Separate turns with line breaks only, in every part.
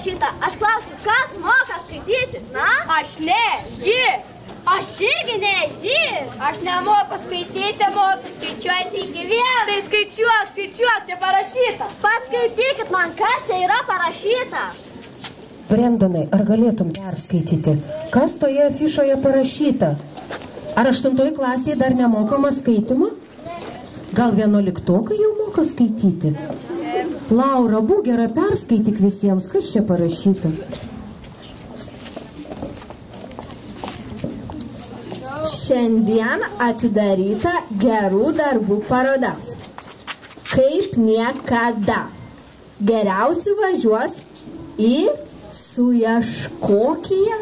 parašyta. Aš klausiu, kas moka skaityti? Na?
Aš ne, ji.
Aš irgi ne, ji.
Aš nemoku skaityti, moku skaičiuoti iki vieno.
Tai skaičiuok, čia parašyta. Paskaitykit man, kas čia yra parašyta.
Brendonai, ar galėtum perskaityti, kas toje afišoje parašyta? Ar 8 klasėje dar nemokama skaitimo? Gal 11-okai jau moka skaityti? Laura, būk gera, perskaityk visiems, kas čia parašyta.
Šiandien atidaryta gerų darbų paroda. Kaip niekada. Geriausi važiuos į Suieškokiją.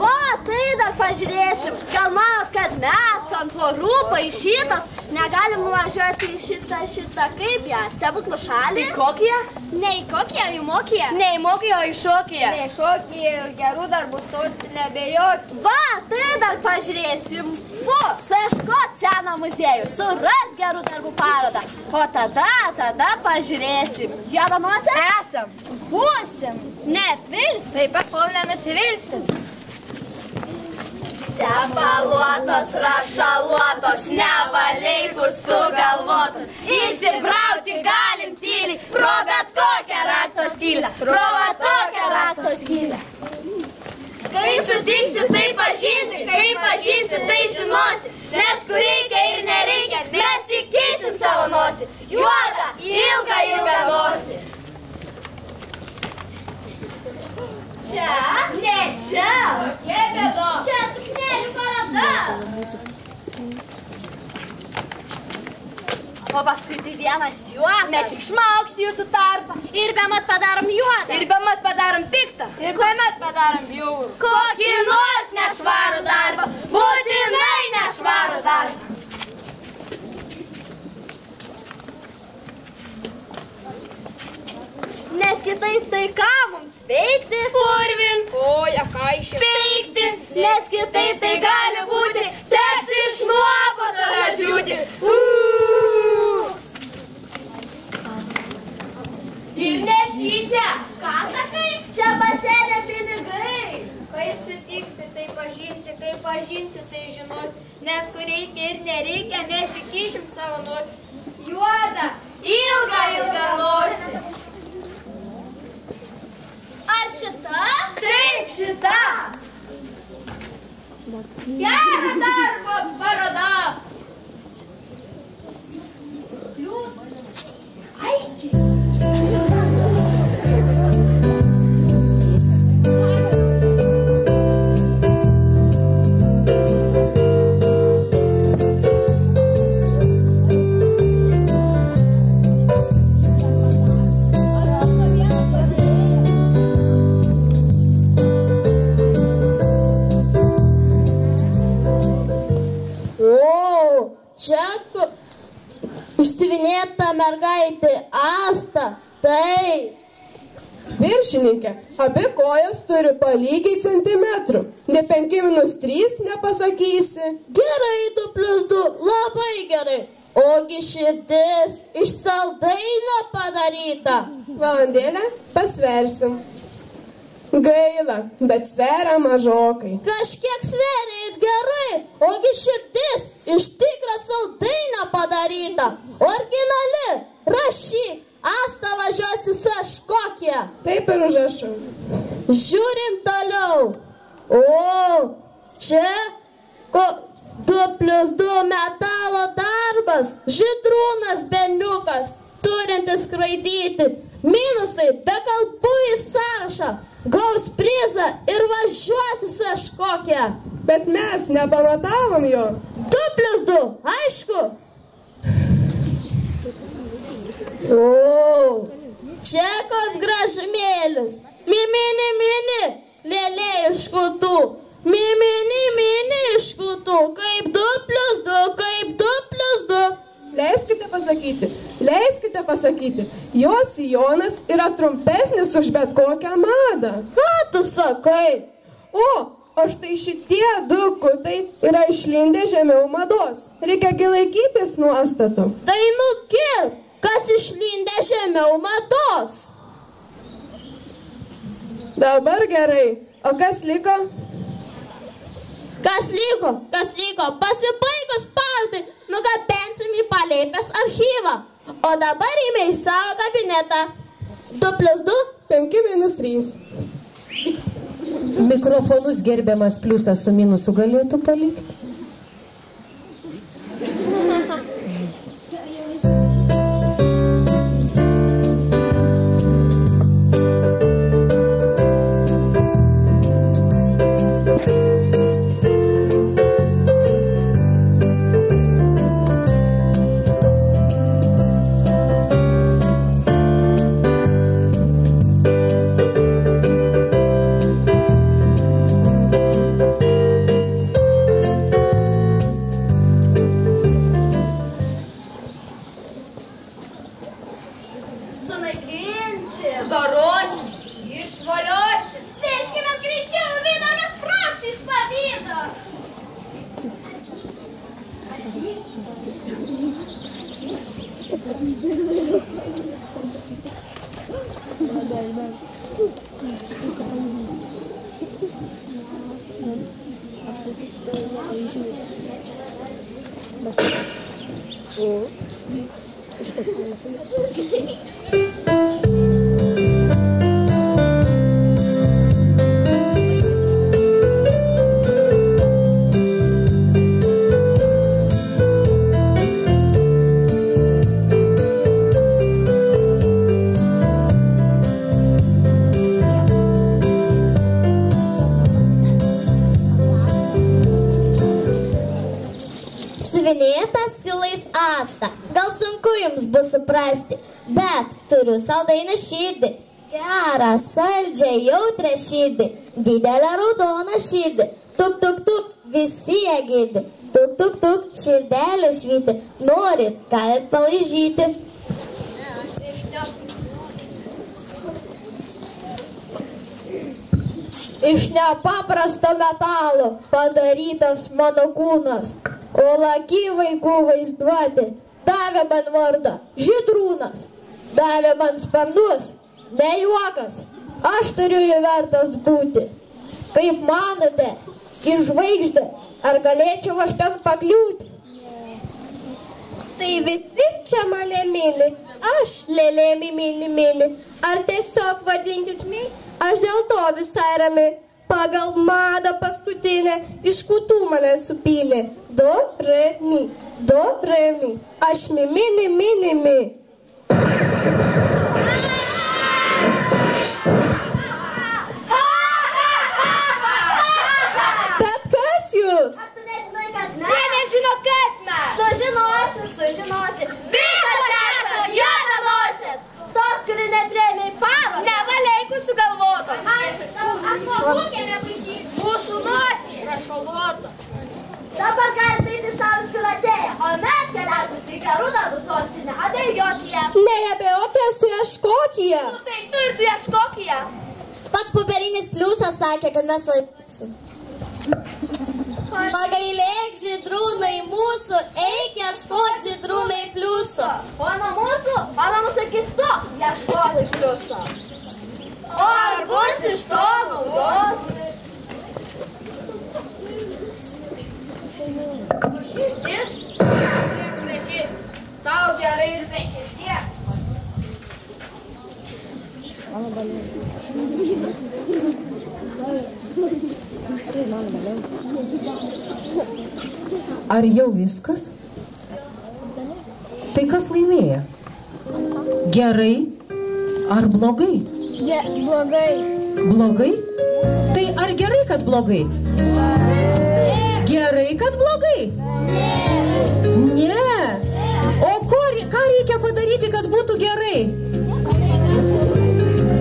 O, tai dar pažiūrėsim. Gal manot, kad mes ant tvorų paišytos negalim nuvažiuoti į šitą kaip ją, stebuklų šalį?
Į kokiją?
Ne į kokiją, į mokiją.
Ne į mokiją, o į šokiją.
Ne į šokiją, gerų darbų sostinė be jokių. Va, tai dar pažiūrėsim. Suieškot seną muziejų, suras gerų darbų parodą. O tada pažiūrėsim. Jadanuose?
Esam.
Būsim. Neatvilsim.
Taip pat, kol nenusivilsim.
Tepaluotos, rašaluotos, nevaleikų sugalvotos. Įsibrauti galim tyliai pro bet kokią rakto skylę. Pro bet kokią rakto skylę. Kai sutiksi, tai pažinsi, kai pažinsi, tai žinosi. Nes kur reikia ir nereikia, mes įkišim savo nosį. Juodą, ilgą nosį. Čia? Ne čia. Kokia bėdo? Čia suknelių paroda. O paskui tai vienas juodas.
Mes išmaukšti jūsų tarpą.
Ir bemat padarom juodą.
Ir bemat padarom piktą. Ir bemat padarom bjaurų.
Kokį nors nešvarų darbą. Būtinai nešvarų darbą. Nes kitaip tai ką mums veikti?
Purvin. Oi, akaišė.
Veikti. Nes kitaip tai gali būti. Teks iš nuopuolio džiūti. Ir nešičia. Ką sakai? Čia pasėdė pinigai.
Kai sutiksi, tai pažinsi, kai pažinsi, tai žinosi. Nes kur reikia ir nereikia, mes įkišim savo nosį. Juodą, ilgą nosį.
Ar šita?
Taip, šita. Gerą darbą paroda.
Užsivinėta mergaitė Asta, tai.
Viršininkė, abi kojos turi palygiai centimetrų. Ne 5-3 nepasakysi.
Gerai, 2+2, labai gerai. Ogi širdis iš saldainio padaryta.
Valandėlę pasversim. Gaila, bet sveria mažokai.
Kažkiek sveria ir gerai, ogi širdis iš tikro saldainio padaryta. Originali, rašyk, Asta važiuosi su Suieškokiją.
Taip ir užrašau.
Žiūrim toliau. O, čia 2+2 metalo darbas. Žydrūnas berniukas, turintis skraidyti. Minusai be kalbų į sąrašą. Gaus prizą ir važiuosi su Suieškokiją.
Bet mes nepamatavom jo.
2+2, aišku. O, čekos gražumėlis. Mini, lėlė iš kutų. Mini iš kutų. Kaip 2+2, kaip 2+2.
Leiskite pasakyti. Jo sijonas yra trumpesnis už bet kokią madą.
Ką tu sakai?
O štai šitie 2 kutai yra išlindę žemiau mados. Reikia laikytis nuostatų.
Tai nukirp, kas išlindė žemiau mados.
Dabar gerai. O kas liko?
Kas liko? Pasibaigus parodai nugabensim į Palėpės archyvą. O dabar įmė į savo kabinetą. 2+2?
5-3.
Mikrofonus gerbiamas pliusas su minusu galėtų palikti.
Gal sunku jums bus suprasti, bet turiu saldainį širdį, gerą, saldžią, jautrią širdį, didelę raudoną širdį. Tuk, tuk, tuk, visi ją girdi. Tuk, tuk, tuk, širdelė švyti. Norit, galit palaižyti.
Iš nepaprasto metalo padarytas mano kūnas, o laki vaikų vaizduoti davė man vardą Žydrūnas, davė man sparnus, ne juokas, aš turiu įvertas būti. Kaip manote, į žvaigždę, ar galėčiau aš ten pakliūti? Tai visi čia mane mini, aš lėlėmi mini, ar tiesiog vadinkit mini, aš dėl to visai rami. Pagal madą paskutinę iš kutų mane supynė. Do, re, mi. Aš mi. Bet kas jūs?
Ar tu nežinai, kas mes? Jie nežino, kas mes. Sužinosi. Visas esam juodanosios. Tos, kuri netrėmė į parodą. Nevaleikus sugalvotos. Apmokėme paišyti.
Mūsų nosis yra šalvotas.
Dabar galite eiti savo iškilatėję, o mes keliausim į gerų darbų sostinę. Abejokie.
Neabejokie, suieškokie.
Tai tu ir suieškokie.
Pats popierinis pliusas sakė, kad mes laimėsim. Pagailėk, Žydrūnai mūsų, eik ieškot Žydrūnai pliuso.
O nuo mūsų kitų ieškoti pliuso. O ar bus iš to naudos?
Širdis, turėtume žirti. Tau gerai ir be širdies.
Ar jau viskas? Tai kas laimėjo? Gerai ar blogai?
Blogai.
Blogai? Tai ar gerai, kad blogai? Gerai, kad blogai? Ne. O ką reikia padaryti, kad būtų gerai?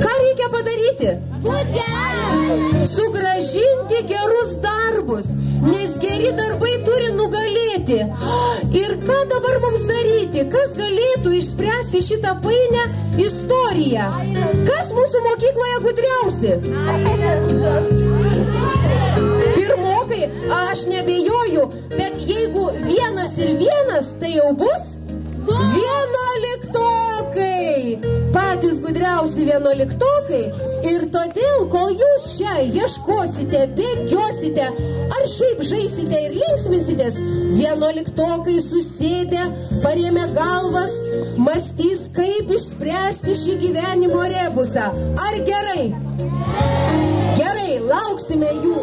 Ką reikia padaryti?
Būt gerai.
Sugrąžinti gerus darbus, nes geri darbai turi nugalėti. Ir ką dabar mums daryti? Kas galėtų išspręsti šitą painę istoriją? Kas mūsų mokykloje gudriausi? Pirmokai, aš nebejoju, bet jeigu 1 ir 1, tai jau bus 11. Patys gudriausi vienuoliktokai ir todėl, kol jūs čia ieškosite, bėgiosite, ar šiaip žaisite ir linksminsitės, vienuoliktokai susėdę, parėmę galvas, mąstys, kaip išspręsti šį gyvenimo rebusą. Ar gerai? Gerai, lauksime jų.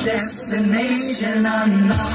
Destination unknown.